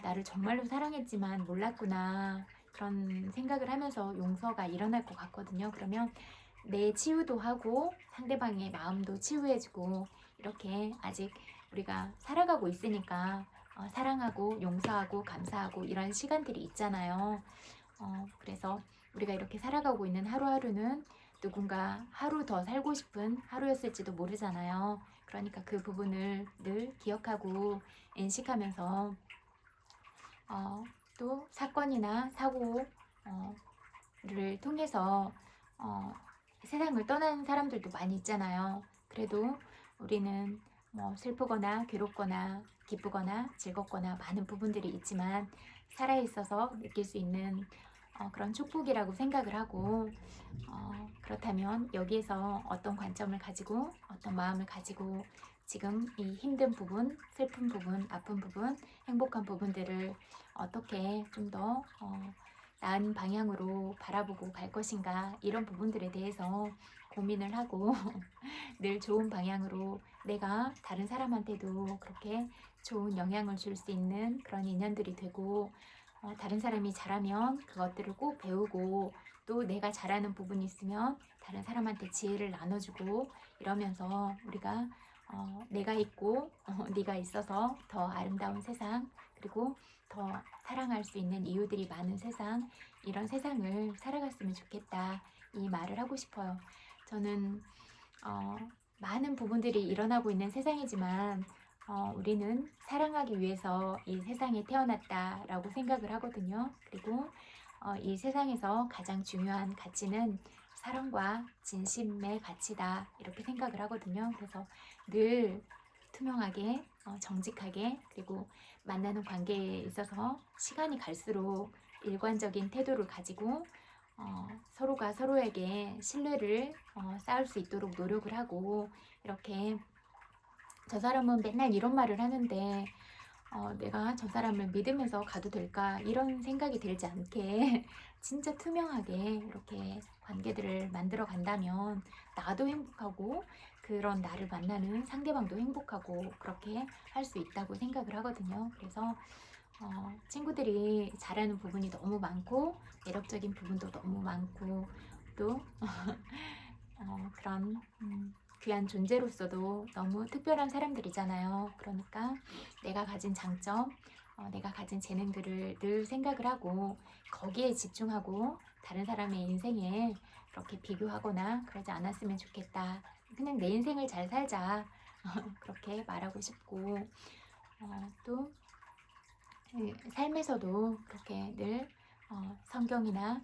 나를 정말로 사랑했지만 몰랐구나, 그런 생각을 하면서 용서가 일어날 것 같거든요. 그러면 내 치유도 하고 상대방의 마음도 치유해주고, 이렇게 아직 우리가 살아가고 있으니까 사랑하고 용서하고 감사하고 이런 시간들이 있잖아요. 그래서 우리가 이렇게 살아가고 있는 하루하루는 누군가 하루 더 살고 싶은 하루였을지도 모르잖아요. 그러니까 그 부분을 늘 기억하고 인식하면서 또 사건이나 사고를 통해서 세상을 떠나는 사람들도 많이 있잖아요. 그래도 우리는 뭐 슬프거나 괴롭거나 기쁘거나 즐겁거나 많은 부분들이 있지만 살아있어서 느낄 수 있는 그런 축복이라고 생각을 하고, 그렇다면 여기에서 어떤 관점을 가지고 어떤 마음을 가지고 지금 이 힘든 부분, 슬픈 부분, 아픈 부분, 행복한 부분들을 어떻게 좀 더 나은 방향으로 바라보고 갈 것인가, 이런 부분들에 대해서 고민을 하고 늘 좋은 방향으로 내가 다른 사람한테도 그렇게 좋은 영향을 줄 수 있는 그런 인연들이 되고, 다른 사람이 잘하면 그것들을 꼭 배우고, 또 내가 잘하는 부분이 있으면 다른 사람한테 지혜를 나눠주고, 이러면서 우리가 내가 있고 네가 있어서 더 아름다운 세상, 그리고 더 사랑할 수 있는 이유들이 많은 세상, 이런 세상을 살아갔으면 좋겠다, 이 말을 하고 싶어요. 저는 많은 부분들이 일어나고 있는 세상이지만 우리는 사랑하기 위해서 이 세상에 태어났다라고 생각을 하거든요. 그리고 이 세상에서 가장 중요한 가치는 사랑과 진심의 가치다, 이렇게 생각을 하거든요. 그래서 늘 투명하게, 정직하게, 그리고 만나는 관계에 있어서 시간이 갈수록 일관적인 태도를 가지고 서로가 서로에게 신뢰를 쌓을 수 있도록 노력을 하고, 이렇게 저 사람은 맨날 이런 말을 하는데 내가 저 사람을 믿으면서 가도 될까, 이런 생각이 들지 않게 진짜 투명하게 이렇게 관계들을 만들어 간다면 나도 행복하고 그런 나를 만나는 상대방도 행복하고 그렇게 할 수 있다고 생각을 하거든요. 그래서 친구들이 잘하는 부분이 너무 많고 매력적인 부분도 너무 많고, 또 그런 귀한 존재로서도 너무 특별한 사람들이잖아요. 그러니까 내가 가진 장점, 내가 가진 재능들을 늘 생각을 하고 거기에 집중하고 다른 사람의 인생에 그렇게 비교하거나 그러지 않았으면 좋겠다. 그냥 내 인생을 잘 살자. 그렇게 말하고 싶고, 또 삶에서도 그렇게 늘 성경이나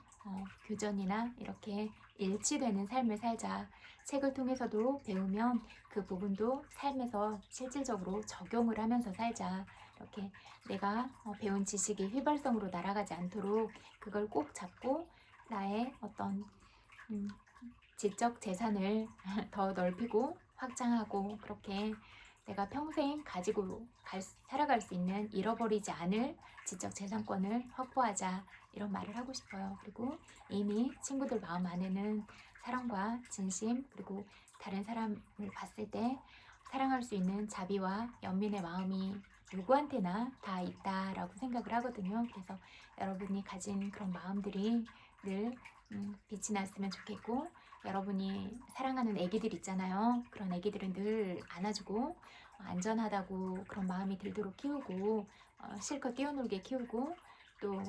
교전이나 이렇게 일치되는 삶을 살자. 책을 통해서도 배우면 그 부분도 삶에서 실질적으로 적용을 하면서 살자. 이렇게 내가 배운 지식이 휘발성으로 날아가지 않도록 그걸 꼭 잡고 나의 어떤 지적 재산을 더 넓히고 확장하고 그렇게 내가 평생 가지고 살아갈 수 있는 잃어버리지 않을 지적 재산권을 확보하자 이런 말을 하고 싶어요. 그리고 이미 친구들 마음 안에는 사랑과 진심 그리고 다른 사람을 봤을 때 사랑할 수 있는 자비와 연민의 마음이 누구한테나 다 있다라고 생각을 하거든요. 그래서 여러분이 가진 그런 마음들이 늘 빛이 났으면 좋겠고 여러분이 사랑하는 애기들 있잖아요. 그런 애기들은 늘 안아주고 안전하다고 그런 마음이 들도록 키우고 실컷 뛰어놀게 키우고 또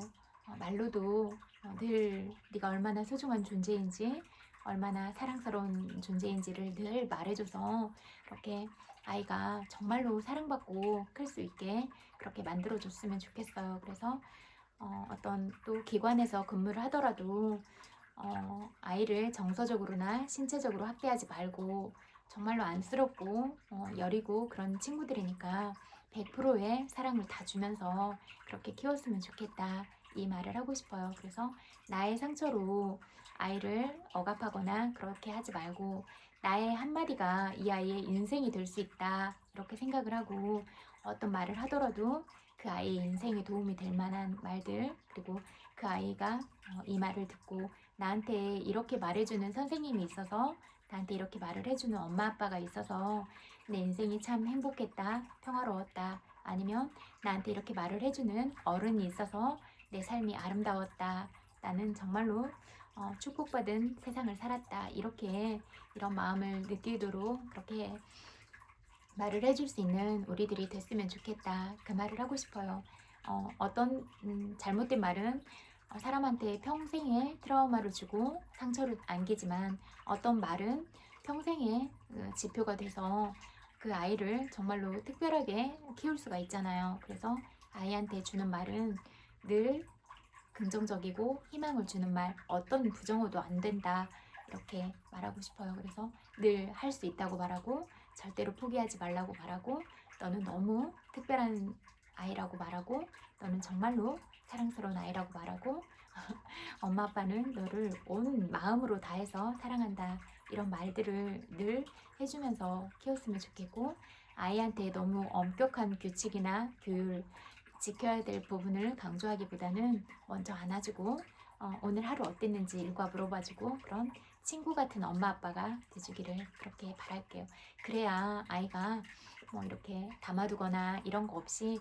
말로도 늘 네가 얼마나 소중한 존재인지 얼마나 사랑스러운 존재인지를 늘 말해줘서 그렇게 아이가 정말로 사랑받고 클 수 있게 그렇게 만들어줬으면 좋겠어요. 그래서 어떤 또 기관에서 근무를 하더라도 아이를 정서적으로나 신체적으로 학대하지 말고 정말로 안쓰럽고 여리고 그런 친구들이니까 100%의 사랑을 다 주면서 그렇게 키웠으면 좋겠다 이 말을 하고 싶어요. 그래서 나의 상처로 아이를 억압하거나 그렇게 하지 말고 나의 한마디가 이 아이의 인생이 될 수 있다 이렇게 생각을 하고 어떤 말을 하더라도 그 아이의 인생에 도움이 될 만한 말들 그리고 그 아이가 이 말을 듣고 나한테 이렇게 말해주는 선생님이 있어서 나한테 이렇게 말을 해주는 엄마 아빠가 있어서 내 인생이 참 행복했다 평화로웠다 아니면 나한테 이렇게 말을 해주는 어른이 있어서 내 삶이 아름다웠다 나는 정말로 축복받은 세상을 살았다 이렇게 이런 마음을 느끼도록 그렇게 말을 해줄 수 있는 우리들이 됐으면 좋겠다 그 말을 하고 싶어요. 어떤 잘못된 말은 사람한테 평생의 트라우마를 주고 상처를 안기지만 어떤 말은 평생의 지표가 돼서 그 아이를 정말로 특별하게 키울 수가 있잖아요. 그래서 아이한테 주는 말은 늘 긍정적이고 희망을 주는 말, 어떤 부정어도 안 된다 이렇게 말하고 싶어요. 그래서 늘 할 수 있다고 말하고 절대로 포기하지 말라고 말하고 너는 너무 특별한 아이라고 말하고 너는 정말로 사랑스러운 아이라고 말하고 엄마 아빠는 너를 온 마음으로 다해서 사랑한다 이런 말들을 늘 해주면서 키웠으면 좋겠고 아이한테 너무 엄격한 규칙이나 교율 지켜야 될 부분을 강조하기보다는 먼저 안아주고 오늘 하루 어땠는지 일과 물어봐주고 그런 친구 같은 엄마 아빠가 돼주기를 그렇게 바랄게요. 그래야 아이가 뭐 이렇게 담아두거나 이런 거 없이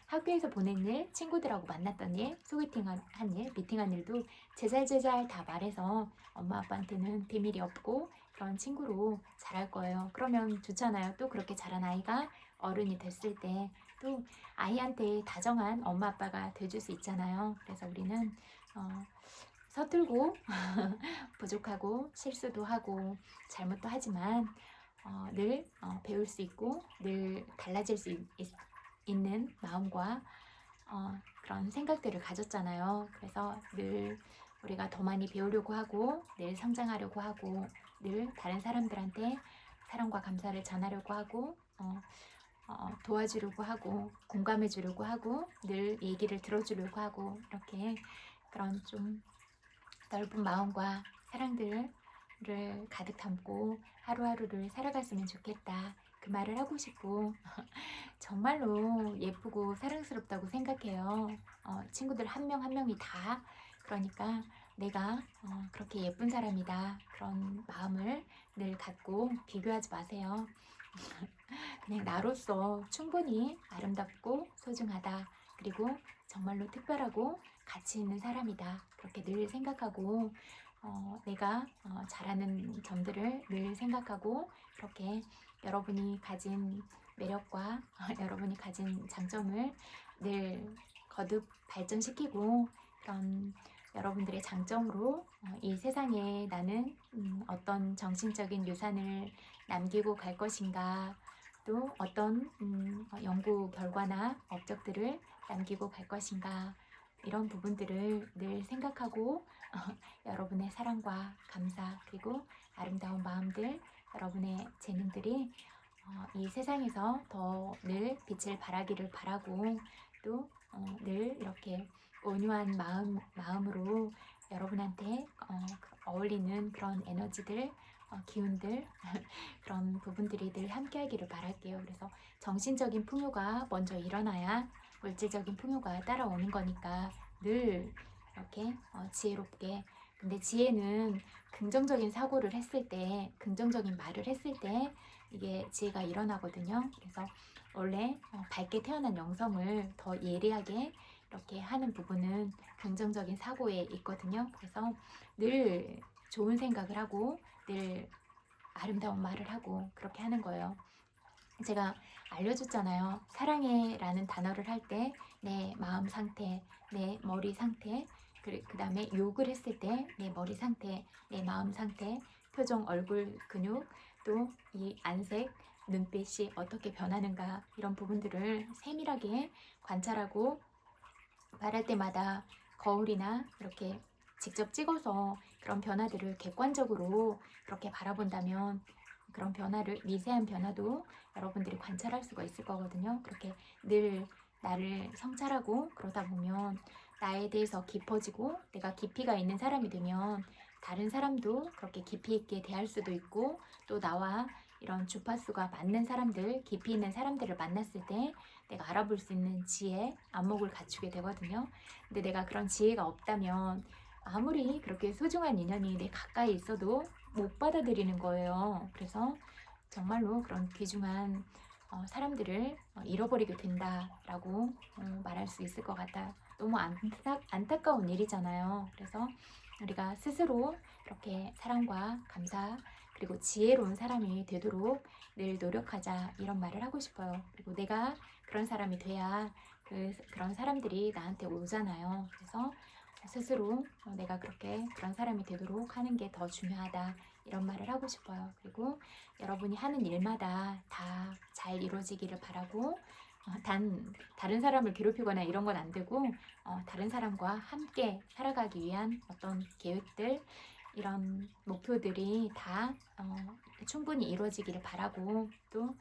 학교에서 보낸 일, 친구들하고 만났던 일, 소개팅 한 일, 미팅한 일도 제잘제잘 다 말해서 엄마 아빠한테는 비밀이 없고 그런 친구로 자랄 거예요. 그러면 좋잖아요. 또 그렇게 자란 아이가 어른이 됐을 때 또 아이한테 다정한 엄마 아빠가 돼줄 수 있잖아요. 그래서 우리는 서툴고 부족하고 실수도 하고 잘못도 하지만 늘 배울 수 있고 늘 달라질 수 있는 마음과 그런 생각들을 가졌잖아요. 그래서 늘 우리가 더 많이 배우려고 하고 늘 성장하려고 하고 늘 다른 사람들한테 사랑과 감사를 전하려고 하고 도와주려고 하고 공감해 주려고 하고 늘 얘기를 들어주려고 하고 이렇게 그런 좀 넓은 마음과 사랑들을 가득 담고 하루하루를 살아갔으면 좋겠다 그 말을 하고 싶고 정말로 예쁘고 사랑스럽다고 생각해요. 친구들 한 명 한 명이 다 그러니까 내가 그렇게 예쁜 사람이다 그런 마음을 늘 갖고 비교하지 마세요. 그냥 나로서 충분히 아름답고 소중하다 그리고 정말로 특별하고 가치 있는 사람이다 그렇게 늘 생각하고 내가 잘하는 점들을 늘 생각하고 그렇게 여러분이 가진 매력과 여러분이 가진 장점을 늘 거듭 발전시키고 그런 여러분들의 장점으로 이 세상에 나는 어떤 정신적인 유산을 남기고 갈 것인가 또 어떤 연구 결과나 업적들을 남기고 갈 것인가 이런 부분들을 늘 생각하고 여러분의 사랑과 감사 그리고 아름다운 마음들, 여러분의 재능들이 이 세상에서 더 늘 빛을 발하기를 바라고 또 늘 이렇게 온유한 마음으로 여러분한테 어울리는 그런 에너지들, 기운들 그런 부분들이 늘 함께 하기를 바랄게요. 그래서 정신적인 풍요가 먼저 일어나야 물질적인 풍요가 따라오는 거니까 늘 이렇게 지혜롭게, 근데 지혜는 긍정적인 사고를 했을 때, 긍정적인 말을 했을 때 이게 지혜가 일어나거든요. 그래서 원래 밝게 태어난 영성을 더 예리하게 이렇게 하는 부분은 긍정적인 사고에 있거든요. 그래서 늘 좋은 생각을 하고 늘 아름다운 말을 하고 그렇게 하는 거예요. 제가 알려줬잖아요. 사랑해 라는 단어를 할 때 내 마음 상태, 내 머리 상태, 그 다음에 욕을 했을 때 내 머리 상태, 내 마음 상태, 표정, 얼굴 근육, 또 이 안색, 눈빛이 어떻게 변하는가, 이런 부분들을 세밀하게 관찰하고 말할 때마다 거울이나 이렇게 직접 찍어서 그런 변화들을 객관적으로 그렇게 바라본다면 그런 변화를, 미세한 변화도 여러분들이 관찰할 수가 있을 거거든요. 그렇게 늘 나를 성찰하고 그러다 보면 나에 대해서 깊어지고, 내가 깊이가 있는 사람이 되면 다른 사람도 그렇게 깊이 있게 대할 수도 있고, 또 나와 이런 주파수가 맞는 사람들, 깊이 있는 사람들을 만났을 때 내가 알아볼 수 있는 지혜, 안목을 갖추게 되거든요. 근데 내가 그런 지혜가 없다면 아무리 그렇게 소중한 인연이 내 가까이 있어도 못 받아들이는 거예요. 그래서 정말로 그런 귀중한 사람들을 잃어버리게 된다라고 말할 수 있을 것 같아요. 너무 안타까운 일이잖아요. 그래서 우리가 스스로 이렇게 사랑과 감사 그리고 지혜로운 사람이 되도록 늘 노력하자, 이런 말을 하고 싶어요. 그리고 내가 그런 사람이 돼야 그런 사람들이 나한테 오잖아요. 그래서 스스로 내가 그런 사람이 되도록 하는 게 더 중요하다, 이런 말을 하고 싶어요. 그리고 여러분이 하는 일마다 다 잘 이루어지기를 바라고, 다른 사람을 괴롭히거나 이런 건 안 되고 다른 사람과 함께 살아가기 위한 어떤 계획들, 이런 목표들이 다 충분히 이루어지기를 바라고, 또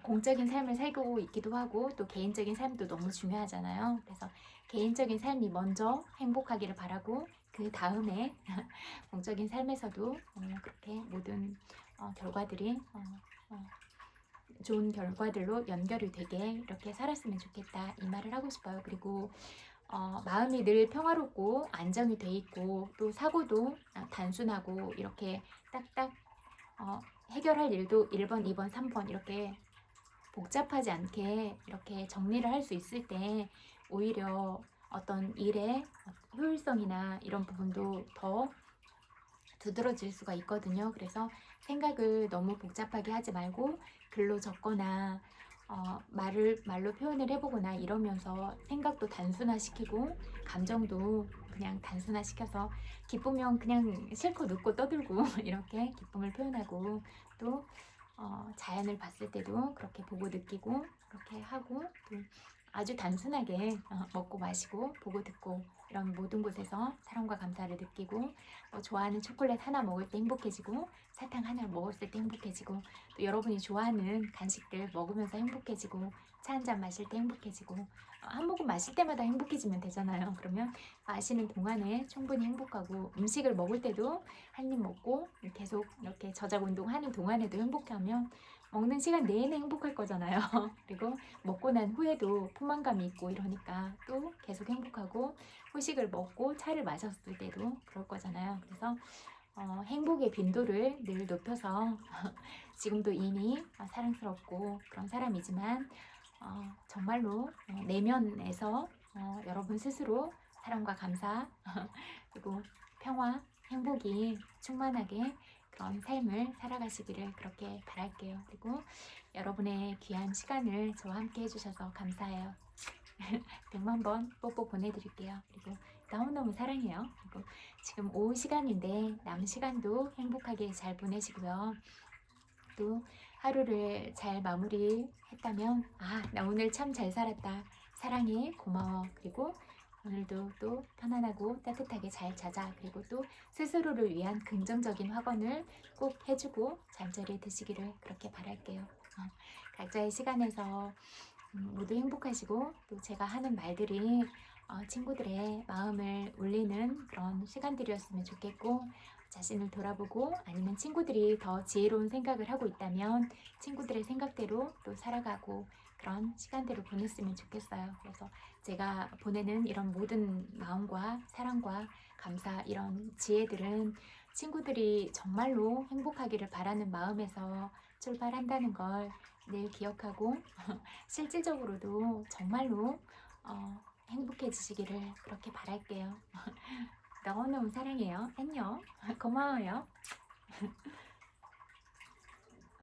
공적인 삶을 살고 있기도 하고 또 개인적인 삶도 너무 중요하잖아요. 그래서 개인적인 삶이 먼저 행복하기를 바라고, 그 다음에 공적인 삶에서도 그렇게 모든 결과들이 좋은 결과들로 연결이 되게 이렇게 살았으면 좋겠다, 이 말을 하고 싶어요. 그리고 마음이 늘 평화롭고 안정이 돼 있고, 또 사고도 단순하고, 이렇게 딱딱 해결할 일도 1번, 2번, 3번 이렇게 복잡하지 않게 이렇게 정리를 할 수 있을 때 오히려 어떤 일의 효율성이나 이런 부분도 더 두드러질 수가 있거든요. 그래서 생각을 너무 복잡하게 하지 말고 글로 적거나 말로 표현을 해보거나 이러면서 생각도 단순화시키고 감정도 그냥 단순화시켜서, 기쁘면 그냥 실컷 웃고 떠들고 이렇게 기쁨을 표현하고, 또 자연을 봤을 때도 그렇게 보고 느끼고 그렇게 하고, 또 아주 단순하게 먹고 마시고 보고 듣고 이런 모든 곳에서 사랑과 감사를 느끼고, 좋아하는 초콜릿 하나 먹을 때 행복해지고, 사탕 하나 먹었을 때 행복해지고, 또 여러분이 좋아하는 간식들 먹으면서 행복해지고, 차 한 잔 마실 때 행복해지고, 한 모금 마실 때마다 행복해지면 되잖아요. 그러면 마시는 동안에 충분히 행복하고, 음식을 먹을 때도 한 입 먹고 계속 이렇게 저작 운동하는 동안에도 행복하면 먹는 시간 내내 행복할 거잖아요. 그리고 먹고 난 후에도 포만감이 있고 이러니까 또 계속 행복하고, 후식을 먹고 차를 마셨을 때도 그럴 거잖아요. 그래서 행복의 빈도를 늘 높여서 지금도 이미 사랑스럽고 그런 사람이지만 정말로 내면에서 여러분 스스로 사랑과 감사 그리고 평화, 행복이 충만하게 그런 삶을 살아가시기를 그렇게 바랄게요. 그리고 여러분의 귀한 시간을 저와 함께 해주셔서 감사해요. 100만 번 뽀뽀 보내드릴게요. 그리고 너무너무 사랑해요. 그리고 지금 오후 시간인데 남은 시간도 행복하게 잘 보내시고요. 또 하루를 잘 마무리했다면 나 오늘 참 잘 살았다, 사랑해, 고마워. 그리고 오늘도 또 편안하고 따뜻하게 잘 자자. 그리고 또 스스로를 위한 긍정적인 확언을 꼭 해주고 잠자리에 드시기를 그렇게 바랄게요. 각자의 시간에서 모두 행복하시고 또 제가 하는 말들이 친구들의 마음을 울리는 그런 시간들이었으면 좋겠고, 자신을 돌아보고 아니면 친구들이 더 지혜로운 생각을 하고 있다면 친구들의 생각대로 또 살아가고 그런 시간들을 보냈으면 좋겠어요. 그래서 제가 보내는 이런 모든 마음과 사랑과 감사, 이런 지혜들은 친구들이 정말로 행복하기를 바라는 마음에서 출발한다는 걸 늘 기억하고 실질적으로도 정말로 행복해지시기를 그렇게 바랄게요. 너무너무 사랑해요. 안녕. 고마워요.